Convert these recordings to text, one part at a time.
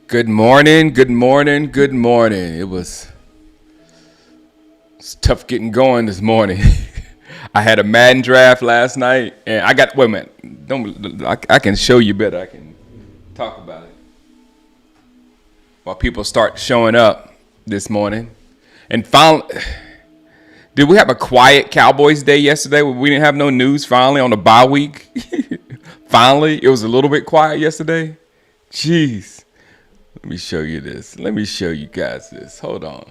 Good morning, good morning, good morning. It's tough getting going this morning. I had a Madden draft last night, and wait a minute. I can show you better. I can talk about it while people start showing up this morning. And finally, did we have a quiet Cowboys day yesterday where we didn't have no news finally on the bye week? Finally, it was a little bit quiet yesterday. Jeez. Let me show you this. Let me show you guys this. Hold on.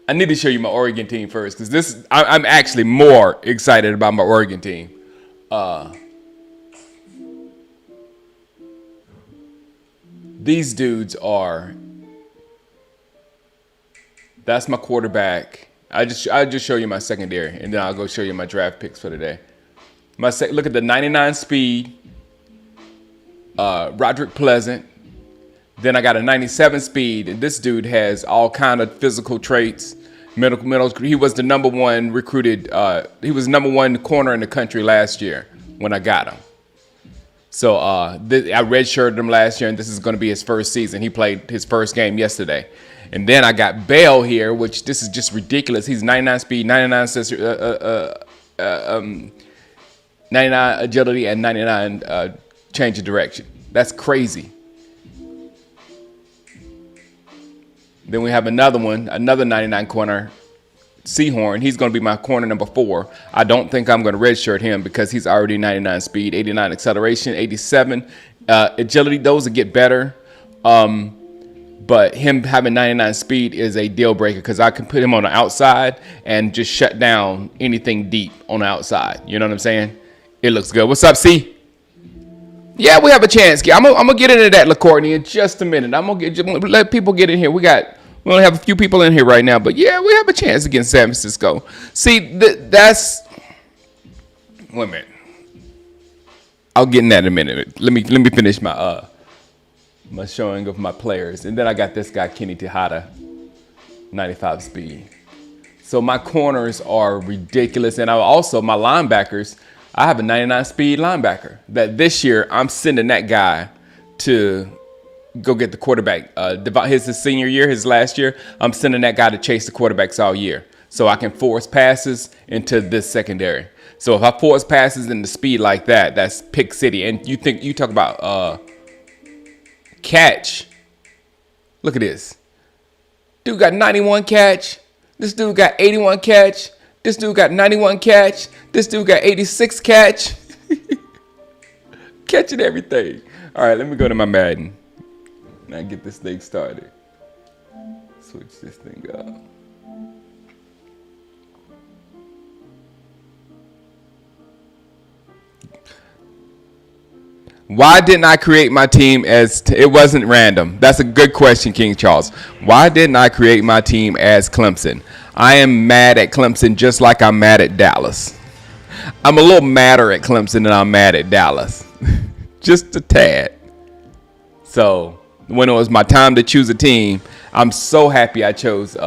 I need to show you my Oregon team first because I'm actually more excited about my Oregon team. These dudes are. That's my quarterback. I'll just show you my secondary, and then I'll go show you my draft picks for today. Look at the 99 speed. Roderick Pleasant. Then I got a 97 speed, and this dude has all kind of physical traits. He was the number one recruited. He was number one corner in the country last year when I got him. So I redshirted him last year, and this is going to be his first season. He played his first game yesterday. And then I got Bell here, which this is just ridiculous. He's 99 speed, 99 agility, and 99 change of direction. That's crazy. Then we have another 99 corner, Seahorn. He's going to be my corner number 4. I don't think I'm going to redshirt him because he's already 99 speed, 89 acceleration, 87 agility. Those will get better. But him having 99 speed is a deal breaker because I can put him on the outside and just shut down anything deep on the outside. You know what I'm saying? It looks good. What's up, C? Yeah, we have a chance. I'm gonna get into that, LaCourtney, in just a minute. I'm gonna let people get in here. We only have a few people in here right now, but yeah, we have a chance against San Francisco. See, that's. Wait a minute. I'll get in that in a minute. Let me finish my showing of my players, and then I got this guy Kenny Tejada, 95 speed. So my corners are ridiculous, and my linebackers. I have a 99 speed linebacker that this year I'm sending that guy to go get the quarterback. His senior year, his last year, I'm sending that guy to chase the quarterbacks all year so I can force passes into this secondary. So if I force passes into speed like that, that's pick city. And you talk about catch. Look at this. Dude got 91 catch. This dude got 81 catch. This dude got 91 catch. This dude got 86 catch. Catching everything. All right, let me go to my Madden. Now get this thing started. Switch this thing up. Why didn't I create my team it wasn't random? That's a good question, King Charles. Why didn't I create my team as Clemson? I am mad at Clemson just like I'm mad at Dallas. I'm a little madder at Clemson than I'm mad at Dallas. Just a tad. So when it was my time to choose a team, I'm so happy I chose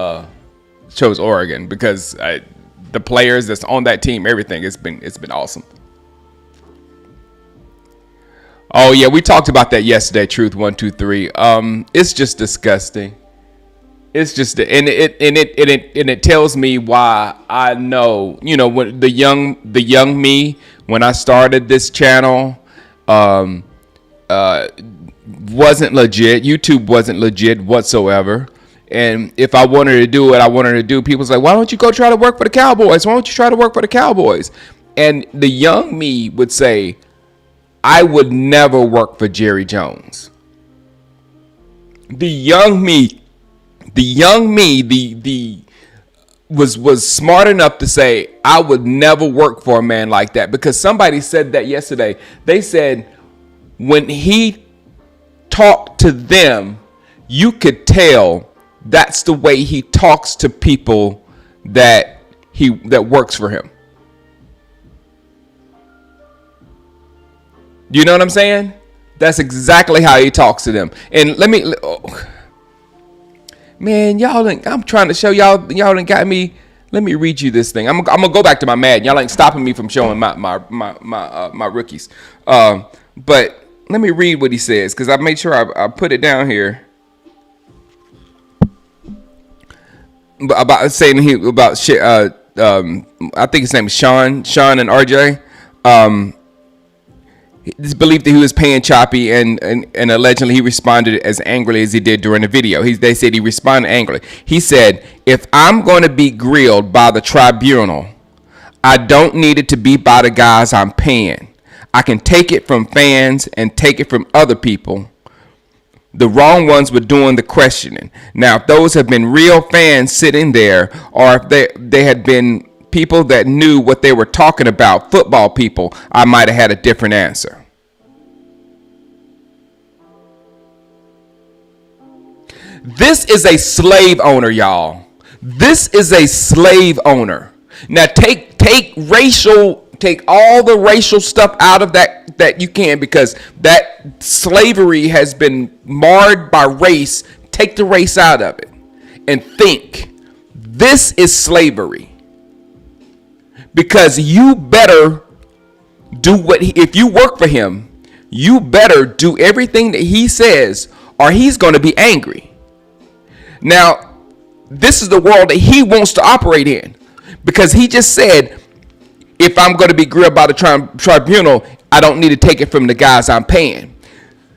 Oregon because the players that's on that team, everything, it's been awesome. Oh yeah, we talked about that yesterday. Truth 123. It's just disgusting. It's just and it tells me why I know. You know, when the young me when I started this channel, wasn't legit. YouTube wasn't legit whatsoever. And if I wanted to do what I wanted to do, people's like, why don't you go try to work for the Cowboys? Why don't you try to work for the Cowboys? And the young me would say, I would never work for Jerry Jones. The young me was smart enough to say I would never work for a man like that because somebody said that yesterday. They said when he talked to them, you could tell that's the way he talks to people that works for him. You know what I'm saying? That's exactly how he talks to them. And man, I'm trying to show y'all done got me. Let me read you this thing. I'm gonna go back to my Madden. Y'all ain't stopping me from showing my rookies. But let me read what he says because I made sure I put it down here. About saying about shit. I think his name is Sean and RJ. It's believed that he was paying Choppy, and allegedly he responded as angrily as he did during the video. They said he responded angrily. He said, "If I'm going to be grilled by the tribunal, I don't need it to be by the guys I'm paying. I can take it from fans and take it from other people. The wrong ones were doing the questioning. Now, if those have been real fans sitting there, or if they had been people that knew what they were talking about, football people, I might have had a different answer." This is a slave owner, y'all. This is a slave owner. Now take all the racial stuff out of that you can, because that slavery has been marred by race. Take the race out of it and think this is slavery. Because you better do if you work for him, you better do everything that he says, or he's going to be angry. Now, this is the world that he wants to operate in, because he just said, if I'm going to be grilled by the tribunal, I don't need to take it from the guys I'm paying.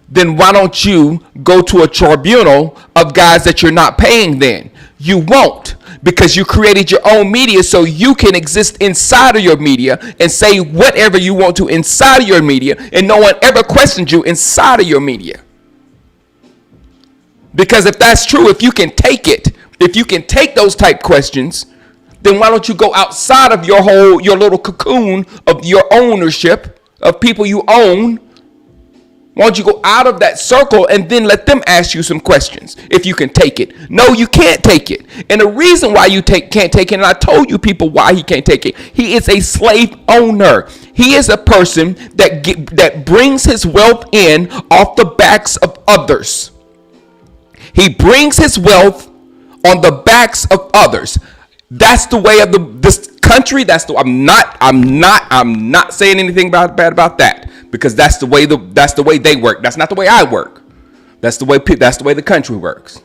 Then why don't you go to a tribunal of guys that you're not paying then? You won't, because you created your own media so you can exist inside of your media and say whatever you want to inside of your media, and no one ever questioned you inside of your media. Because if that's true, if you can take those type questions, then why don't you go outside of your little cocoon of your ownership of people you own? Why don't you go out of that circle and then let them ask you some questions if you can take it? No, you can't take it. And the reason why you can't take it, and I told you people why he can't take it. He is a slave owner. He is a person that brings his wealth in off the backs of others. He brings his wealth on the backs of others. That's the way of this country. I'm not saying anything bad about that, because that's the way they work. That's not the way I work. That's the way the country works.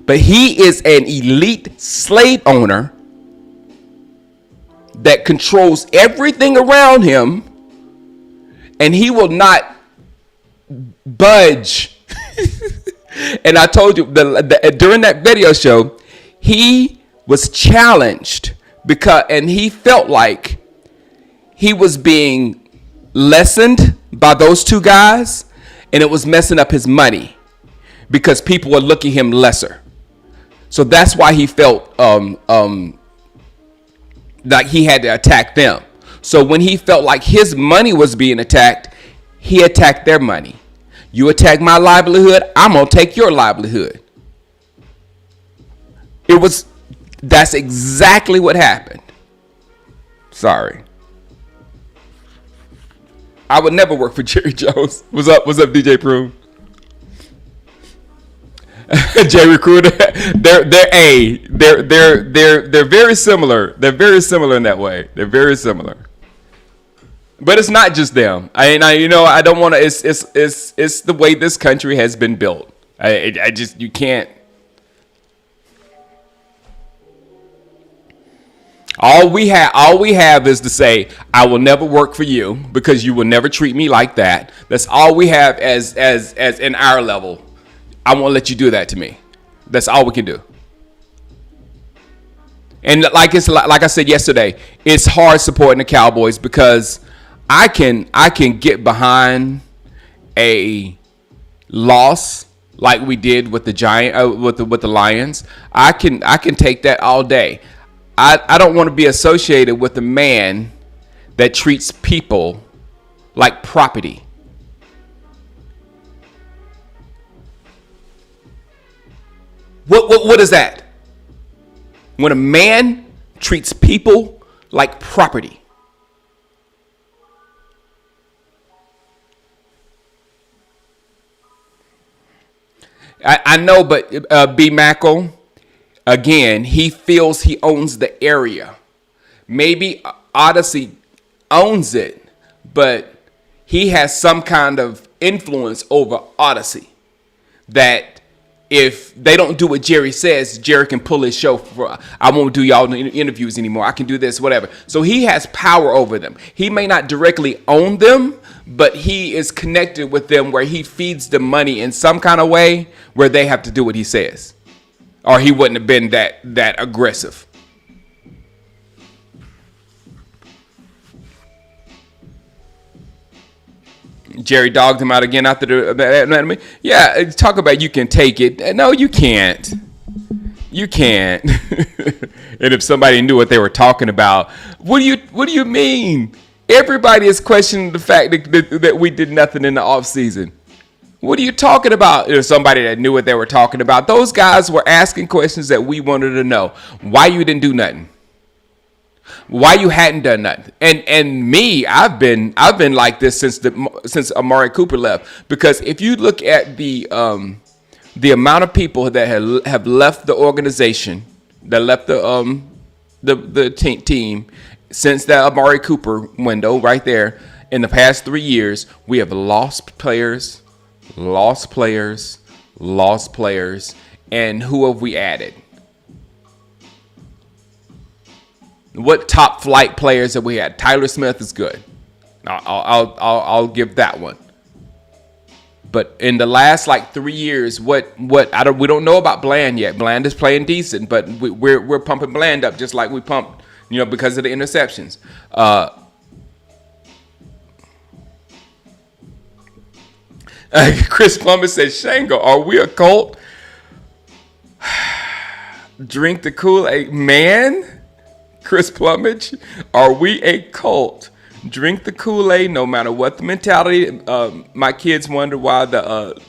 But he is an elite slave owner that controls everything around him, and he will not budge. And I told you during that video show, he was challenged and he felt like he was being lessened by those two guys, and it was messing up his money because people were looking at him lesser. So that's why he felt like he had to attack them. So when he felt like his money was being attacked, he attacked their money. You attack my livelihood, I'm going to take your livelihood. That's exactly what happened. Sorry. I would never work for Jerry Jones. What's up, DJ Prune? Jay Recruiter. They're very similar. They're very similar in that way. They're very similar. But it's not just them. I don't want to. It's the way this country has been built. You can't. All we have is to say, I will never work for you because you will never treat me like that. That's all we have as in our level. I won't let you do that to me. That's all we can do. And like I said yesterday, it's hard supporting the Cowboys because I can get behind a loss like we did with the with the Lions. I can take that all day. I don't want to be associated with a man that treats people like property. What is that? When a man treats people like property. I know, but B. Mackle, again, he feels he owns the area. Maybe Odyssey owns it, but he has some kind of influence over Odyssey that if they don't do what Jerry says, Jerry can pull his show for, I won't do y'all interviews anymore. I can do this, whatever. So he has power over them. He may not directly own them, but he is connected with them where he feeds them money in some kind of way where they have to do what he says. Or he wouldn't have been that aggressive. Jerry dogged him out again after the. Yeah, talk about you can take it. No, you can't. You can't. And if somebody knew what they were talking about, what do you mean? Everybody is questioning the fact that we did nothing in the offseason. What are you talking about? There's somebody that knew what they were talking about. Those guys were asking questions that we wanted to know. Why you didn't do nothing? Why you hadn't done nothing? And me, I've been like this since Amari Cooper left. Because if you look at the amount of people that have left the organization, that left the team since that Amari Cooper window right there, in the past 3 years, we have lost players, and who have we added? What top flight players have we had? Tyler Smith is good. I'll give that one. But in the last 3 years, we don't know about Bland yet. Bland is playing decent, but we're pumping Bland up just like we pumped, because of the interceptions. Chris Plummer says, Shango, are we a cult? Drink the Kool-Aid, man. Chris Plumage, are we a cult? Drink the Kool-Aid, no matter what the mentality. My kids wonder why the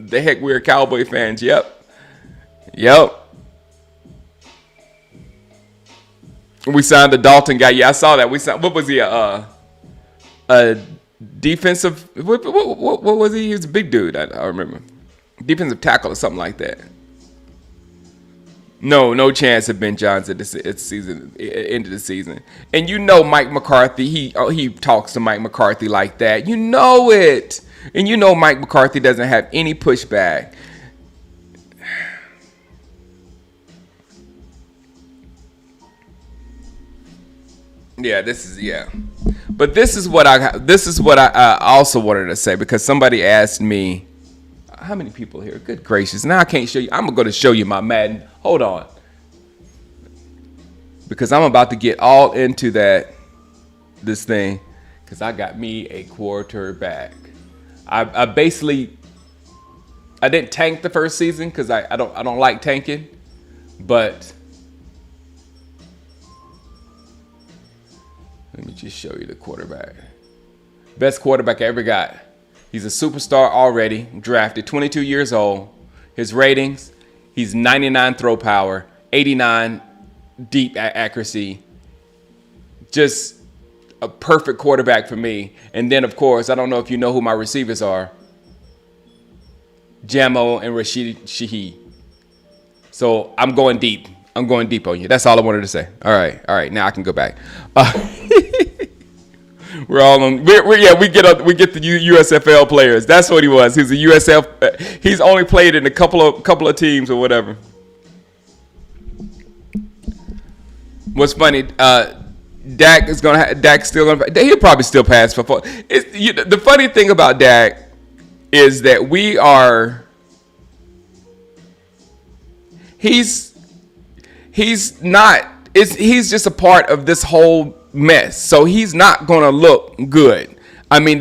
heck we're Cowboy fans. Yep. We signed the Dalton guy. Yeah, I saw that. We signed. What was he? A defensive. What was he? He was a big dude. I remember. Defensive tackle or something like that. No chance of Ben Johns at the season, end of the season. And Mike McCarthy, he talks to Mike McCarthy like that. You know it. And Mike McCarthy doesn't have any pushback. Yeah, But this is what I also wanted to say, because somebody asked me, how many people here? Good gracious. Now I can't show you. I'm going to show you my Madden. Hold on. Because I'm about to get all into this thing. Because I got me a quarterback. I didn't tank the first season because I don't like tanking. But let me just show you the quarterback. Best quarterback I ever got. He's a superstar already, drafted, 22 years old. His ratings, he's 99 throw power, 89 deep accuracy. Just a perfect quarterback for me. And then, of course, I don't know if you know who my receivers are. Jamo and Rashid Shaheed. So I'm going deep. I'm going deep on you. That's all I wanted to say. All right. Now I can go back. We're all on. We get the USFL players. That's what he was. He's a USF. He's only played in a couple of teams or whatever. What's funny? Dak's still gonna. He'll probably still pass for 4. The funny thing about Dak is that we are. He's not. He's just a part of this whole mess. So he's not gonna look good. I mean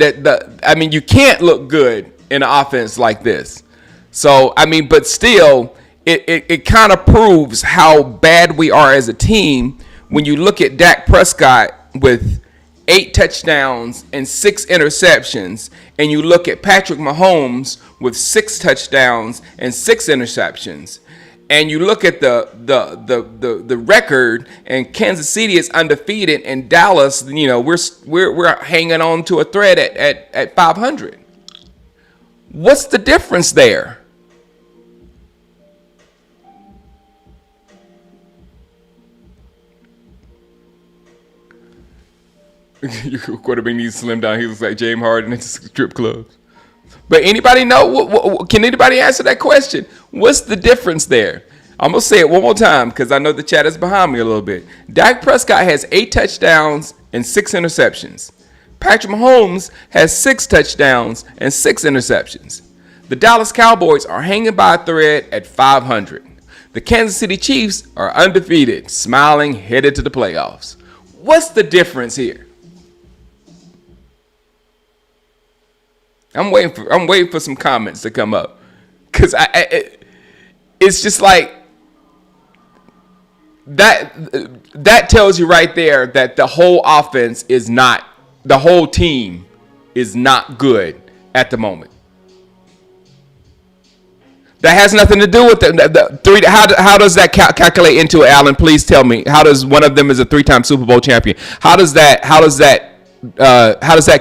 you can't look good in an offense like this. So but still, it kind of proves how bad we are as a team when you look at Dak Prescott with 8 touchdowns and 6 interceptions, and you look at Patrick Mahomes with 6 touchdowns and 6 interceptions. And you look at the record, and Kansas City is undefeated, and Dallas, we're hanging on to a thread at 500. What's the difference there? Your quarterback needs to slim down. He looks like James Harden at strip clubs. But anybody know? Can anybody answer that question? What's the difference there? I'm going to say it one more time because I know the chat is behind me a little bit. Dak Prescott has 8 touchdowns and 6 interceptions. Patrick Mahomes has 6 touchdowns and 6 interceptions. The Dallas Cowboys are hanging by a thread at 500. The Kansas City Chiefs are undefeated, smiling, headed to the playoffs. What's the difference here? I'm waiting for some comments to come up, because it's just like that tells you right there that the whole offense is not, the whole team is not good at the moment. That has nothing to do with the three. How does that calculate into it, Alan? Please tell me. How does one of them is a 3-time Super Bowl champion? How does that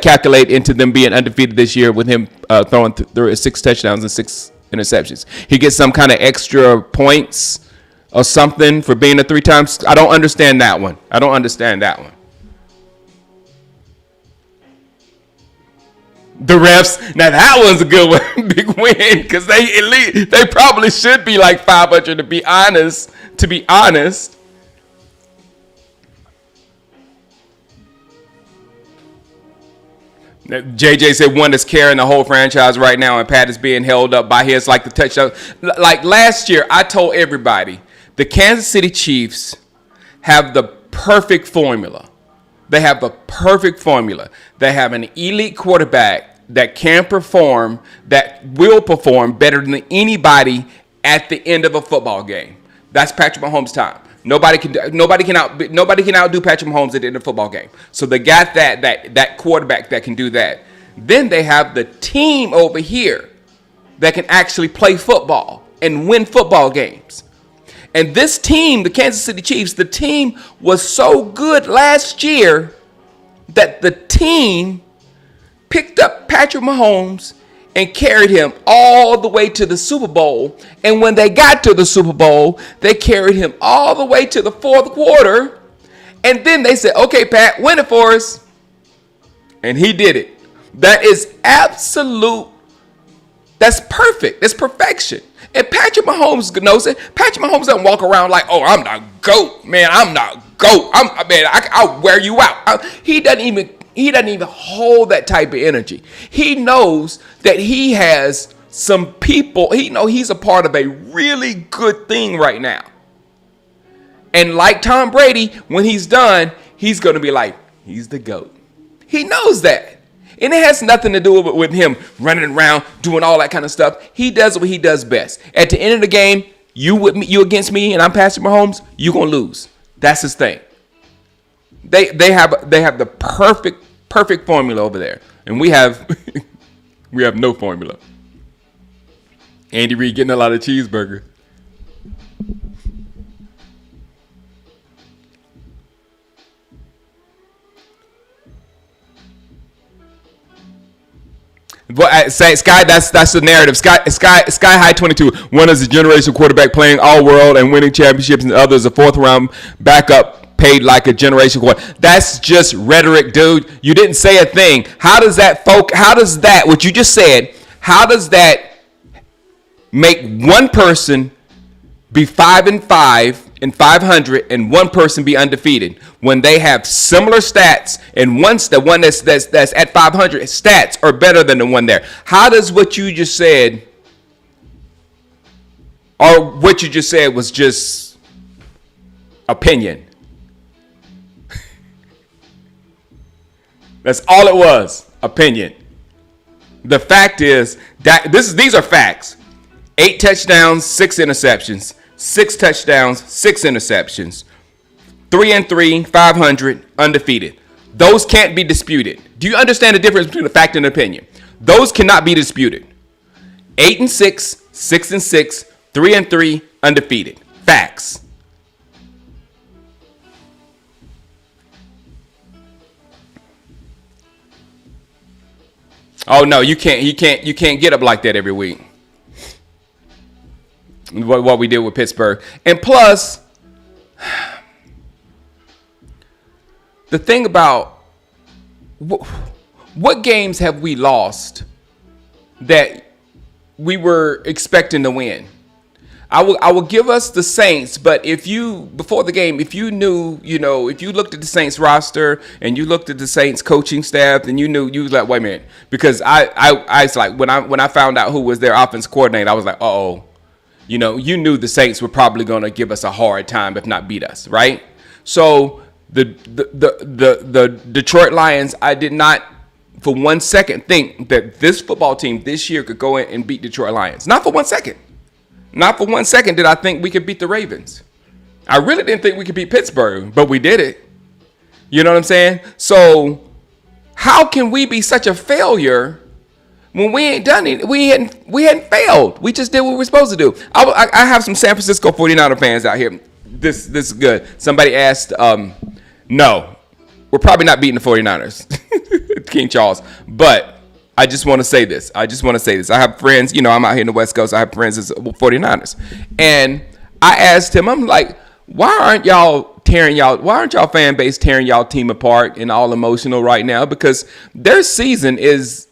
calculate into them being undefeated this year with him throwing through 6 touchdowns and 6 interceptions? He gets some kind of extra points or something for being a 3-time. I don't understand that one. The refs, now that one's a good one, big win, because they probably should be like 500 to be honest. JJ said one is carrying the whole franchise right now, and Pat is being held up by his, like the touchdown. Like last year, I told everybody the Kansas City Chiefs have the perfect formula. They have a perfect formula. They have an elite quarterback that can perform, that will perform better than anybody at the end of a football game. That's Patrick Mahomes' time. Nobody can outdo Patrick Mahomes at the end of a football game. So they got that quarterback that can do that. Then they have the team over here that can actually play football and win football games. And this team, the Kansas City Chiefs, the team was so good last year that the team picked up Patrick Mahomes and carried him all the way to the Super Bowl. And when they got to the Super Bowl, they carried him all the way to the 4th quarter. And then they said, okay, Pat, win it for us. And he did it. That is absolute. That's perfect. It's perfection. And Patrick Mahomes knows it. Patrick Mahomes doesn't walk around like, oh, I'm not GOAT. Man, I'm not GOAT. I'll wear you out. He doesn't even hold that type of energy. He knows that he has some people. He's a part of a really good thing right now. And like Tom Brady, when he's done, he's going to be like, he's the GOAT. He knows that. And it has nothing to do with him running around doing all that kind of stuff. He does what he does best. At the end of the game, you against me, and I'm Patrick Mahomes, you're gonna lose. That's his thing. They have the perfect formula over there, and we have no formula. Andy Reid getting a lot of cheeseburgers. But Sky, that's the narrative. Sky High 22. One is a generational quarterback playing all world and winning championships, and the other is a 4th round backup paid like a generation quarterback. That's just rhetoric, dude. You didn't say a thing. How does that what you just said? How does that make one person be 5-5 and 500 and one person be undefeated when they have similar stats, and the one that's at 500 stats are better than the one there? How does what you just said, or what you just said was just opinion? That's all it was, opinion. The fact is that these are facts. 8 touchdowns, 6 interceptions. 6 touchdowns, 6 interceptions, 3-3, 500, undefeated. Those can't be disputed. Do you understand the difference between a fact and an opinion? Those cannot be disputed. 8-6, 6-6, 3-3, undefeated. Facts. Oh no, you can't get up like that every week. What we did with Pittsburgh. And plus, the thing about what games have we lost that we were expecting to win? I will give us the Saints, but if you, before the game, if you knew, if you looked at the Saints roster and you looked at the Saints coaching staff, then you was like, wait a minute, because I was like, when I found out who was their offense coordinator, I was like, you knew the Saints were probably going to give us a hard time, if not beat us, right? So the Detroit Lions, I did not for 1 second think that this football team this year could go in and beat Detroit Lions. Not for 1 second. Not for 1 second did I think we could beat the Ravens. I really didn't think we could beat Pittsburgh, but we did it. You know what I'm saying? So how can we be such a failure when we ain't done it? We hadn't failed. We just did what we were supposed to do. I have some San Francisco 49er fans out here. This is good. Somebody asked, no, we're probably not beating the 49ers, King Charles, but I just want to say this. I have friends, I'm out here in the West Coast. I have friends as 49ers. And I asked him, I'm like, why aren't y'all fan base tearing y'all team apart and all emotional right now? Because their season is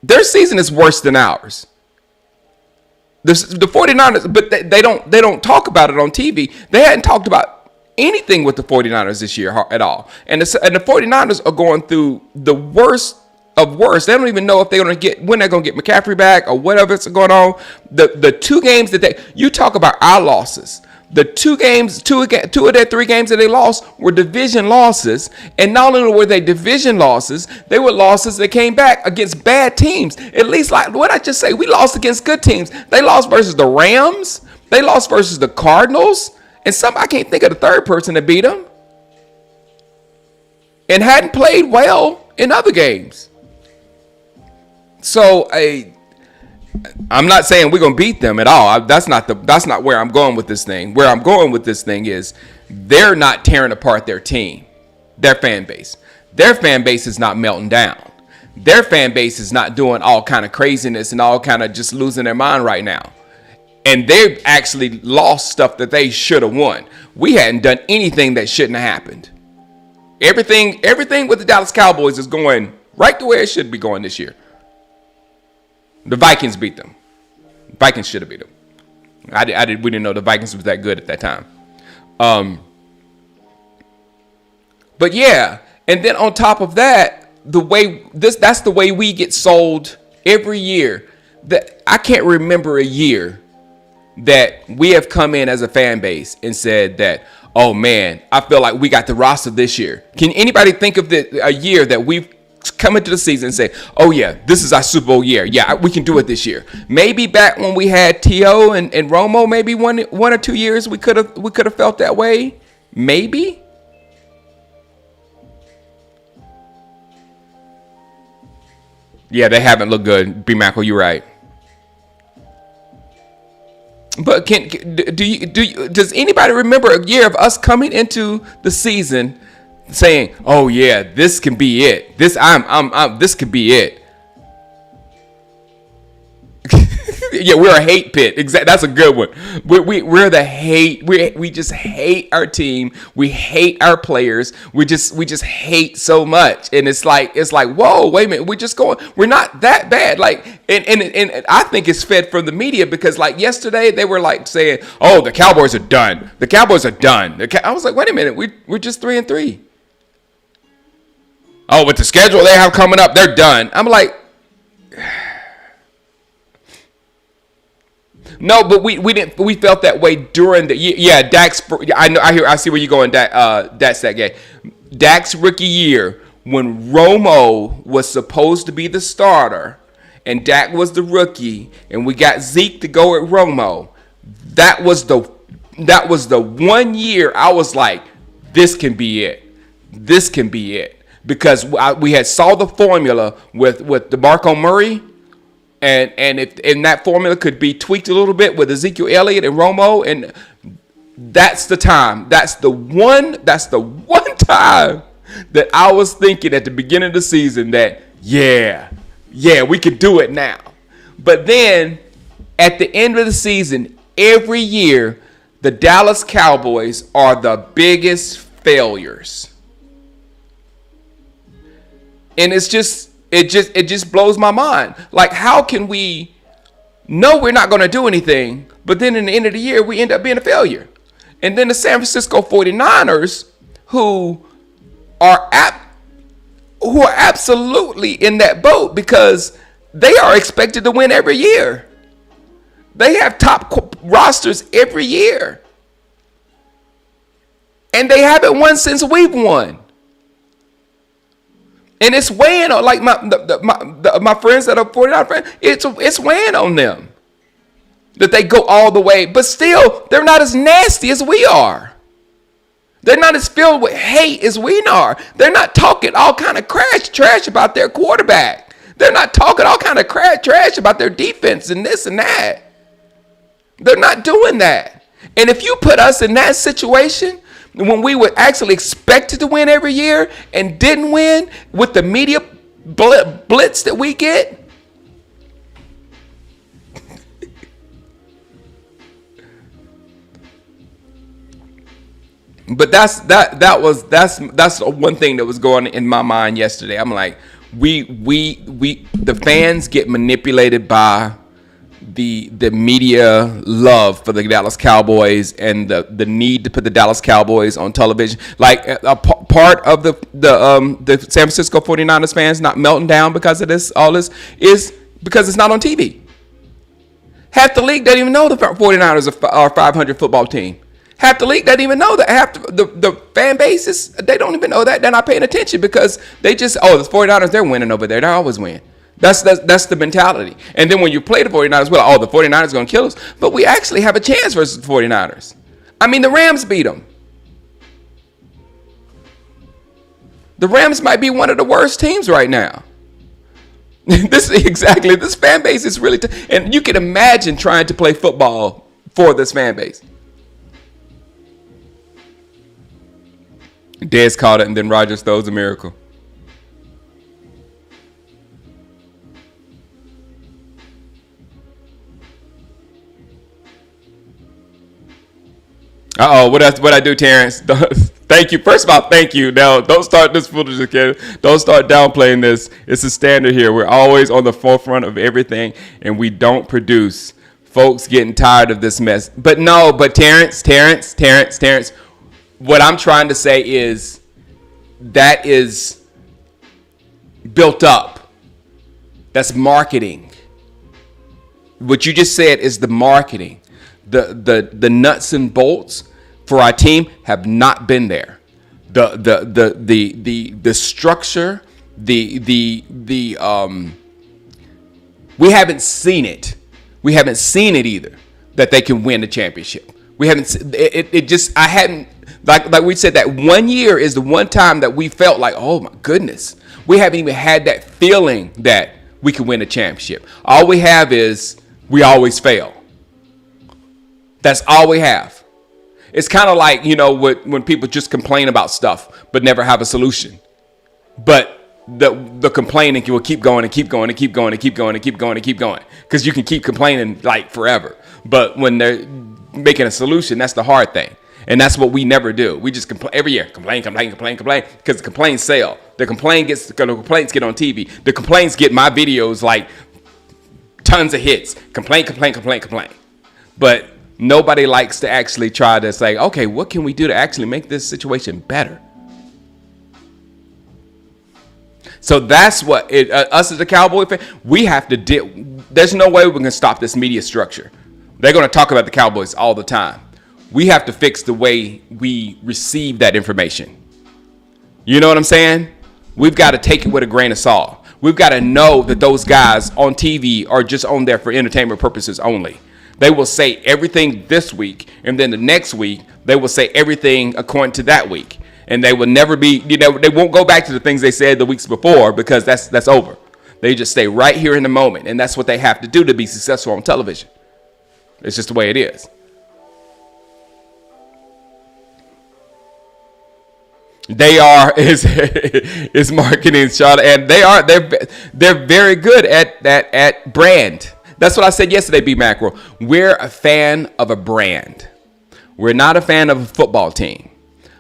worse than ours. The 49ers, but they don't talk about it on TV. They hadn't talked about anything with the 49ers this year at all. And the 49ers are going through the worst of worse. They don't even know if when they're going to get McCaffrey back or whatever's going on. The two games that you talk about our losses. The two of their 3 games that they lost were division losses. And not only were they division losses, they were losses that came back against bad teams. At least, like what I just say, we lost against good teams. They lost versus the Rams. They lost versus the Cardinals. And I can't think of the third person that beat them. And hadn't played well in other games. So I'm not saying we're gonna beat them at all. That's not where I'm going with this thing. Where I'm going with this thing is they're not tearing apart their team, their fan base. Their fan base is not melting down. Their fan base is not doing all kind of craziness and all kind of just losing their mind right now. And they've actually lost stuff that they should have won. We hadn't done anything that shouldn't have happened. Everything with the Dallas Cowboys is going right the way it should be going this year. The Vikings beat them. Vikings should have beat them. We didn't know the Vikings was that good at that time. But yeah, and then on top of that, that's the way we get sold every year. That I can't remember a year that we have come in as a fan base and said that, oh man, I feel like we got the roster this year. Can anybody think of a year that we've come into the season and say, oh yeah, this is our Super Bowl year. Yeah, we can do it this year. Maybe back when we had T.O. and Romo, maybe one or 2 years we could have felt that way. Maybe. Yeah, they haven't looked good. B. Mackle, you're right. But does anybody remember a year of us coming into the season saying, "Oh yeah, this can be it. This could be it." Yeah, we're a hate pit. Exactly, that's a good one. We're the hate. We just hate our team. We hate our players. We just hate so much. And it's like, whoa, wait a minute. We're not that bad. Like, and I think it's fed from the media because like yesterday they were like saying, "Oh, the Cowboys are done. The Cowboys are done." I was like, wait a minute. We're just 3-3. Oh, with the schedule they have coming up, they're done. I'm like, no, but we didn't. We felt that way during the year. Yeah, Dak's. I see where you're going. That's that guy. Dak's rookie year when Romo was supposed to be the starter, and Dak was the rookie, and we got Zeke to go at Romo. That was the 1 year I was like, this can be it. This can be it. Because we had saw the formula with DeMarco Murray, and that formula could be tweaked a little bit with Ezekiel Elliott and Romo, and that's the time. That's the one time that I was thinking at the beginning of the season that yeah, we could do it now. But then at the end of the season, every year, the Dallas Cowboys are the biggest failures. And it just blows my mind. Like, how can we know we're not going to do anything, but then in the end of the year, we end up being a failure? And then the San Francisco 49ers, who are absolutely in that boat because they are expected to win every year. They have top rosters every year. And they haven't won since we've won. And it's weighing on, like, my friends that are 49 friends, it's weighing on them that they go all the way. But still, they're not as nasty as we are. They're not as filled with hate as we are. They're not talking all kind of trash about their quarterback. They're not talking all kind of trash about their defense and this and that. They're not doing that. And if you put us in that situation, when we were actually expected to win every year and didn't win with the media blitz that we get, but that's one thing that was going in my mind yesterday. I'm like, the fans get manipulated by the media love for the Dallas Cowboys and the need to put the Dallas Cowboys on television. Like, a part of the San Francisco 49ers fans not melting down because of all this is because it's not on TV. Half the league doesn't even know the 49ers are a 500 football team. Half the league doesn't even know that. Half the fan bases, they don't even know that. They're not paying attention because they just, the 49ers, they're winning over there. They always win. That's the mentality. And then when you play the 49ers, well, the 49ers are going to kill us. But we actually have a chance versus the 49ers. I mean, the Rams beat them. The Rams might be one of the worst teams right now. This fan base is really, and you can imagine trying to play football for this fan base. Dez caught it, and then Rodgers throws a miracle. What I do, Terrence? Thank you. First of all, thank you. Now, don't start this foolishness again. Don't start downplaying this. It's a standard here. We're always on the forefront of everything, and we don't produce. Folks getting tired of this mess. But Terrence. What I'm trying to say is that is built up. That's marketing. What you just said is the marketing. The nuts and bolts for our team have not been there. The structure, we haven't seen it. We haven't seen it either, that they can win the championship. We haven't I hadn't, like we said, that 1 year is the one time that we felt like, oh my goodness, we haven't even had that feeling that we can win a championship. All we have is we always fail. That's all we have. It's kind of like, when people just complain about stuff but never have a solution. But the complaining will keep going and keep going and keep going and keep going and keep going and keep going, because you can keep complaining like forever. But when they're making a solution, that's the hard thing. And that's what we never do. We just complain every year. Complain, because the complaints sell. The complaints get on TV. The complaints get my videos like tons of hits. Complain. But nobody likes to actually try to say, okay, what can we do to actually make this situation better? So that's what us as a Cowboy fan, we have to deal. There's no way we can stop this media structure. They're going to talk about the Cowboys all the time. We have to fix the way we receive that information. You know what I'm saying? We've got to take it with a grain of salt. We've got to know that those guys on TV are just on there for entertainment purposes only. They will say everything this week, and then the next week, they will say everything according to that week. And they will never be, they won't go back to the things they said the weeks before, because that's over. They just stay right here in the moment. And that's what they have to do to be successful on television. It's just the way it is. They are is marketing, Charlotte, and they're very good at brand. That's what I said yesterday, B Macro. We're a fan of a brand. We're not a fan of a football team.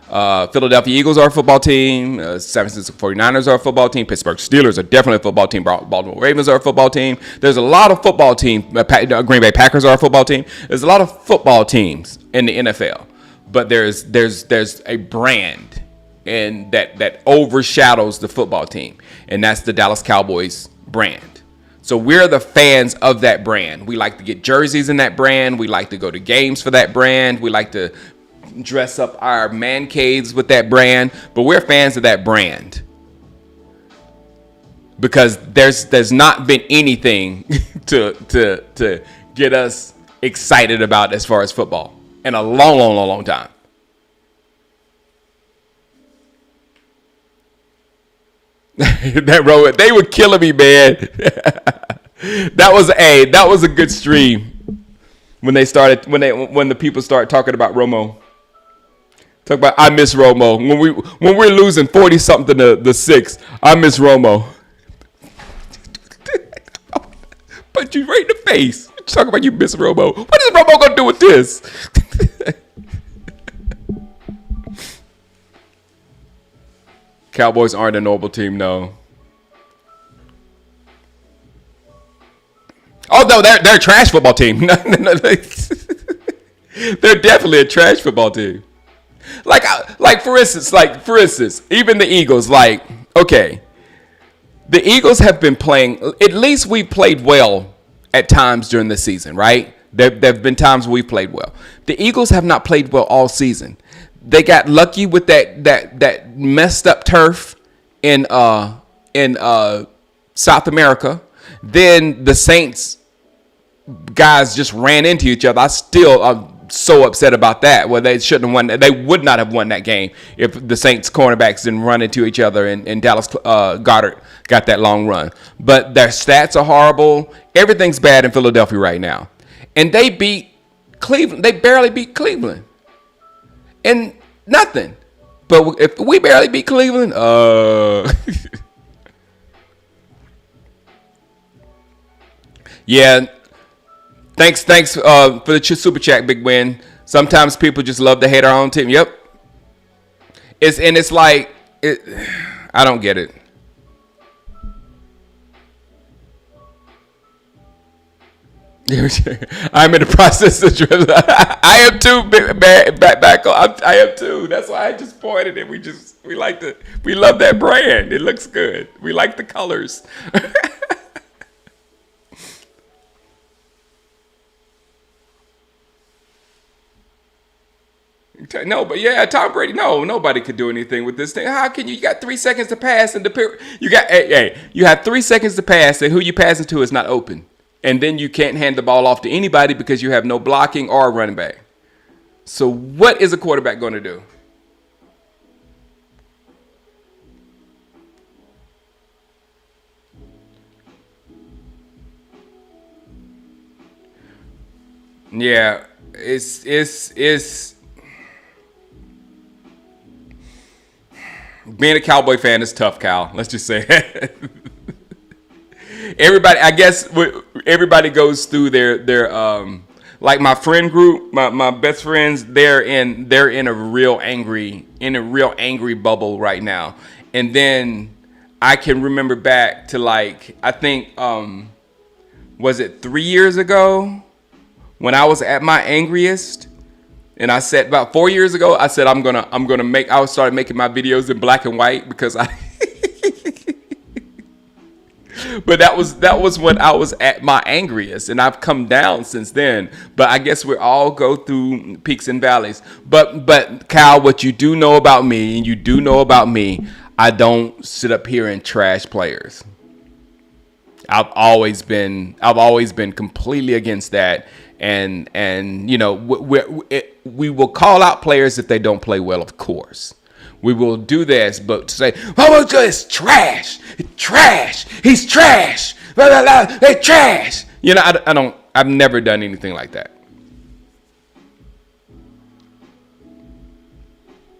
Philadelphia Eagles are a football team. San Francisco 49ers are a football team. Pittsburgh Steelers are definitely a football team. Baltimore Ravens are a football team. There's a lot of football teams. Green Bay Packers are a football team. There's a lot of football teams in the NFL. But there's a brand and that overshadows the football team. And that's the Dallas Cowboys brand. So we're the fans of that brand. We like to get jerseys in that brand. We like to go to games for that brand. We like to dress up our man caves with that brand, but we're fans of that brand because there's not been anything to get us excited about as far as football in a long time. That road, they were killing me, man. That was a good stream when the people started talking about Romo. Talk about I miss Romo. When we're losing 40 something to the 6, I miss Romo. Punch you right in the face. Talk about you miss Romo. What is Romo gonna do with this? Cowboys aren't a noble team, no. Oh no, they're a trash football team. No, they're definitely a trash football team. Like for instance, even the Eagles, okay, the Eagles have been playing, at least we played well at times during the season, right? There have been times we played well. The Eagles have not played well all season. They got lucky with that messed up turf in South America. Then the Saints guys just ran into each other. I'm so upset about that. Well, they shouldn't have won. They would not have won that game if the Saints cornerbacks didn't run into each other and Dallas Goedert got that long run. But their stats are horrible. Everything's bad in Philadelphia right now. And they beat Cleveland. They barely beat Cleveland. And nothing. But if we barely beat Cleveland, yeah. Thanks for the super chat, Big Win. Sometimes people just love to hate our own team. Yep. It's like I don't get it. I'm in the process of I am too, back on. I am too. That's why I just pointed it. We love that brand. It looks good. We like the colors. No, but yeah, Tom Brady. No, nobody could do anything with this thing. How can you? You got 3 seconds to pass, and you have 3 seconds to pass, and who you passing to is not open, and then you can't hand the ball off to anybody because you have no blocking or running back. So what is a quarterback going to do? Yeah, it's. Being a Cowboy fan is tough, Cal. Let's just say everybody. I guess everybody goes through their like my friend group, my best friends. They're in a real angry bubble right now. And then I can remember back to I think was it 3 years ago when I was at my angriest. And I said about 4 years ago, I said I started making my videos in black and white because but that was when I was at my angriest, and I've come down since then. But I guess we all go through peaks and valleys. But Cal, what you do know about me, and you do know about me, I don't sit up here and trash players. I've always been completely against that. And you know, we will call out players if they don't play well, of course. We will do this, but to say, oh, it's trash. It's trash. He's trash. Blah, blah, blah. They're trash. You know, I've never done anything like that.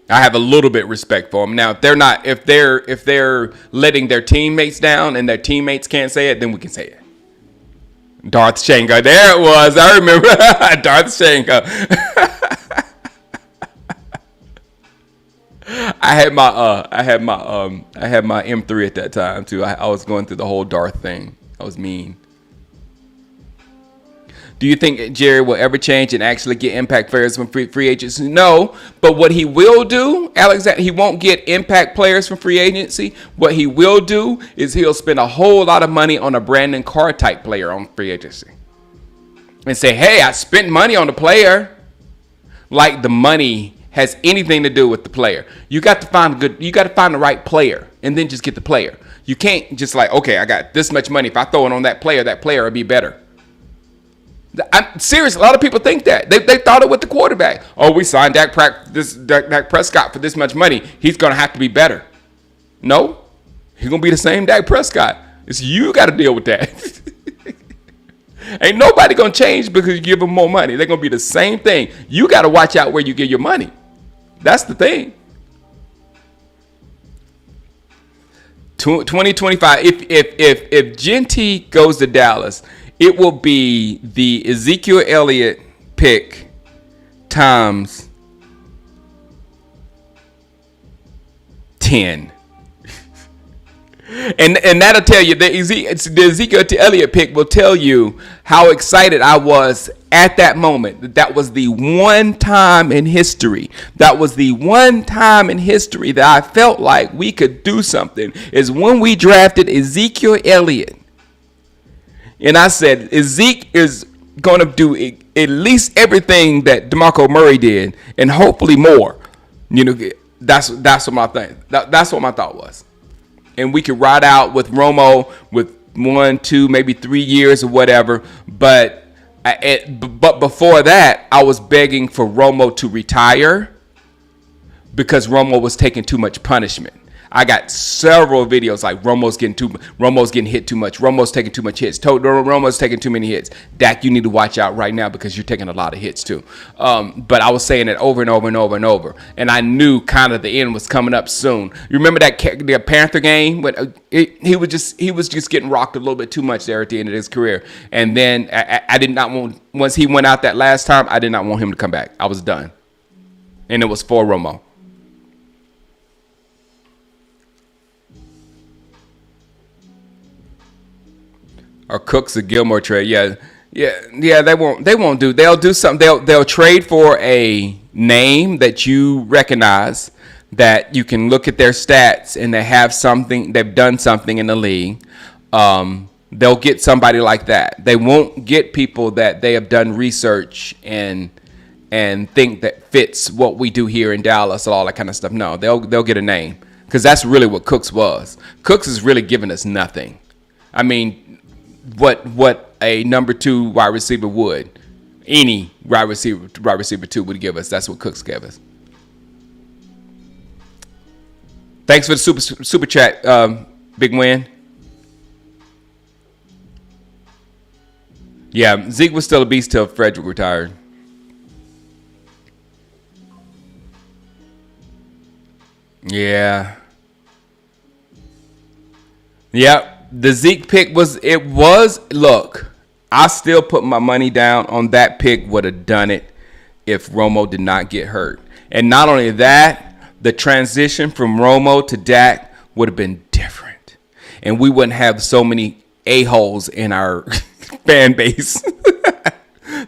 I have a little bit of respect for them. Now, if they're letting their teammates down and their teammates can't say it, then we can say it. Darth Shango. There it was. I remember. Darth Shango. I had my M3 at that time too. I was going through the whole Darth thing. I was mean. Do you think Jerry will ever change and actually get impact players from free agents? No, but what he will do, Alexander, he won't get impact players from free agency. What he will do is he'll spend a whole lot of money on a Brandon Carr type player on free agency. And say, hey, I spent money on the player. Like the money has anything to do with the player. You got to find the right player and then just get the player. You can't just like, okay, I got this much money. If I throw it on that player will be better. I'm serious. A lot of people think that. They thought it with the quarterback. Oh, we signed Dak Prescott for this much money. He's going to have to be better. No, he's going to be the same Dak Prescott. It's you got to deal with that. Ain't nobody going to change because you give them more money. They're going to be the same thing. You got to watch out where you give your money. That's the thing. 2025. If Genty goes to Dallas, it will be the Ezekiel Elliott pick times 10. And that'll tell you, the Ezekiel Elliott pick will tell you how excited I was at that moment. That was the one time in history. That was the one time in history that I felt like we could do something, is when we drafted Ezekiel Elliott. And I said, Zeke is going to do at least everything that DeMarco Murray did, and hopefully more. You know, that's what my thing. That's what my thought was. And we could ride out with Romo with 1, 2, maybe 3 years or whatever. But before that, I was begging for Romo to retire because Romo was taking too much punishment. I got several videos like Romo's getting hit too much. Romo's taking too much hits. Romo's taking too many hits. Dak, you need to watch out right now because you're taking a lot of hits too. But I was saying it over and over and over and over. And I knew kind of the end was coming up soon. You remember the Panther game? When he was just getting rocked a little bit too much there at the end of his career. And then I did not want, once he went out that last time, I did not want him to come back. I was done. And it was for Romo. Or Cooks or Gilmore trade, yeah. They won't do. They'll do something. They'll trade for a name that you recognize, that you can look at their stats and they have something. They've done something in the league. They'll get somebody like that. They won't get people that they have done research and think that fits what we do here in Dallas and all that kind of stuff. No, they'll get a name, because that's really what Cooks was. Cooks is really giving us nothing. I mean, what a number 2 wide receiver would, any wide receiver 2 would give us. That's what Cooks gave us. Thanks for the super chat, Big Win. Yeah, Zeke was still a beast till Frederick retired. Yeah. Yep. The Zeke pick look, I still put my money down on that pick. Would have done it if Romo did not get hurt. And not only that, the transition from Romo to Dak would have been different. And we wouldn't have so many a-holes in our fan base.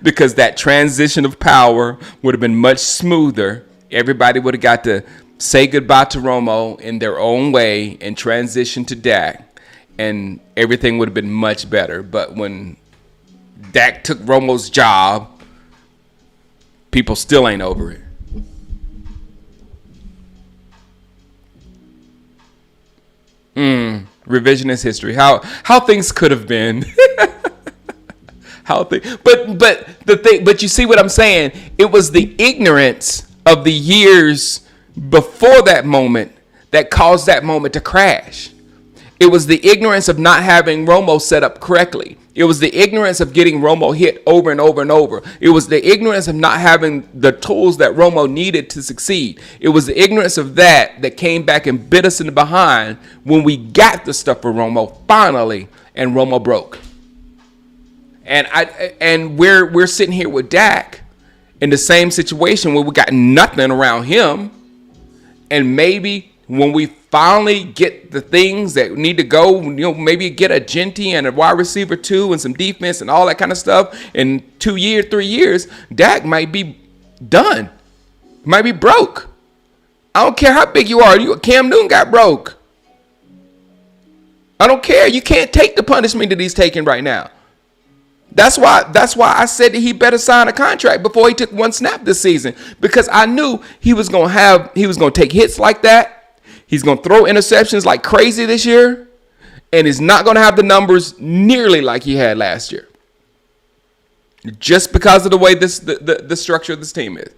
Because that transition of power would have been much smoother. Everybody would have got to say goodbye to Romo in their own way and transition to Dak. And everything would have been much better. But when Dak took Romo's job, people still ain't over it. Revisionist history. How things could have been. But you see what I'm saying? It was the ignorance of the years before that moment that caused that moment to crash. It was the ignorance of not having Romo set up correctly. It was the ignorance of getting Romo hit over and over and over. It was the ignorance of not having the tools that Romo needed to succeed. It was the ignorance of that came back and bit us in the behind when we got the stuff for Romo finally, and Romo broke. And we're sitting here with Dak in the same situation where we got nothing around him, And maybe when we finally get the things that need to go, maybe get a Genty and a wide receiver too, and some defense and all that kind of stuff. In 2 years, 3 years, Dak might be done. Might be broke. I don't care how big you are. Cam Newton got broke. I don't care. You can't take the punishment that he's taking right now. That's why I said that he better sign a contract before he took one snap this season, because I knew he was going to take hits like that. He's going to throw interceptions like crazy this year, and he's not going to have the numbers nearly like he had last year. Just because of the way the structure of this team is.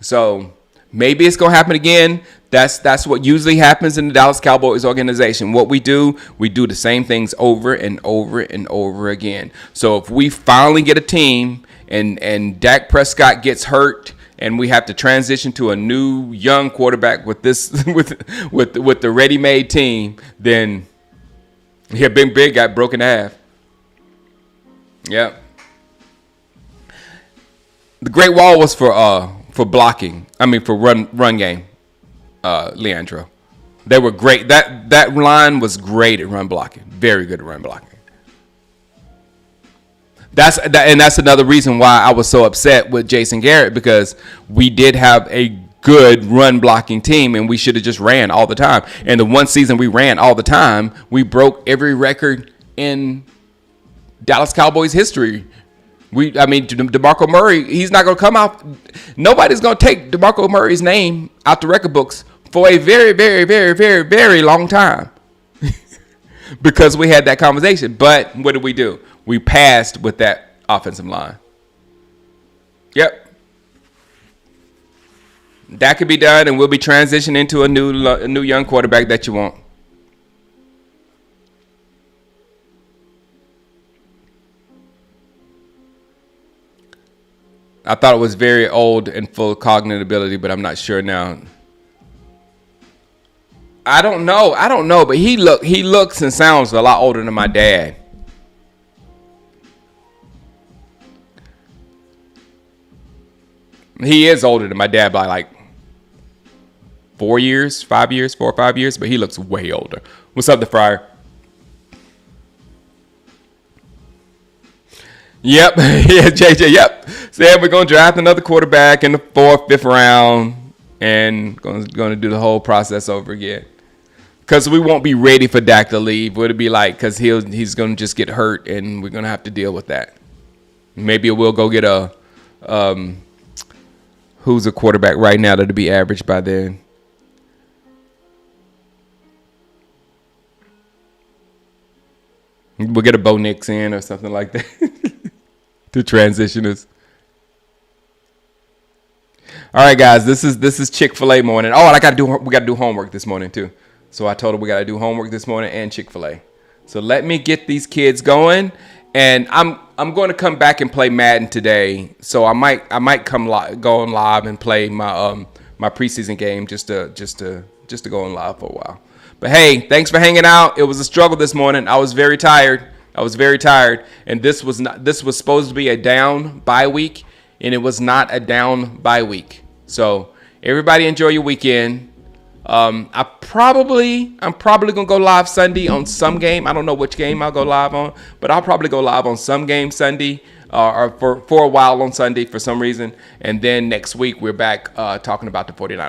So maybe it's going to happen again. That's what usually happens in the Dallas Cowboys organization. What we do the same things over and over and over again. So if we finally get a team and Dak Prescott gets hurt and we have to transition to a new young quarterback with this with the ready-made team, then Big got broken in half. Yep. The Great Wall was for blocking. I mean for run game. Leandro, they were great. That line was great at run blocking. Very good at run blocking. That's another reason why I was so upset with Jason Garrett, because we did have a good run blocking team and we should have just ran all the time. And the one season we ran all the time, we broke every record in Dallas Cowboys history. DeMarco Murray, he's not going to come out. Nobody's going to take DeMarco Murray's name out the record books for a very, very, very, very, very long time because we had that conversation. But what did we do? We passed with that offensive line. Yep. That could be done, and we'll be transitioning into a new young quarterback that you want. I thought it was very old and full of cognitive ability, but I'm not sure now. I don't know, but he looks and sounds a lot older than my dad. He is older than my dad by like 4 years, 5 years, 4 or 5 years, but he looks way older. What's up, the Friar? Yep. Yeah, JJ, yep. Said we're going to draft another quarterback in the 4th, 5th round and going to do the whole process over again. Because we won't be ready for Dak to leave. What it'd be like, because he's going to just get hurt and we're going to have to deal with that. Maybe we'll go get a who's a quarterback right now that'll be average by then. We'll get a Bo Nix in or something like that to transition us. All right, guys, this is Chick-fil-A morning. Oh, and we got to do homework this morning too. So I told her we got to do homework this morning and Chick-fil-A. So let me get these kids going, and I'm going to come back and play Madden today. So I might go on live and play my preseason game just to go on live for a while. But hey, thanks for hanging out. It was a struggle this morning. I was very tired, and this was supposed to be a down bye week, and it was not a down bye week. So everybody enjoy your weekend. I'm probably gonna go live Sunday on some game. I don't know which game I'll go live on, but I'll probably go live on some game Sunday, or for a while on Sunday for some reason. And then next week we're back talking about the 49ers.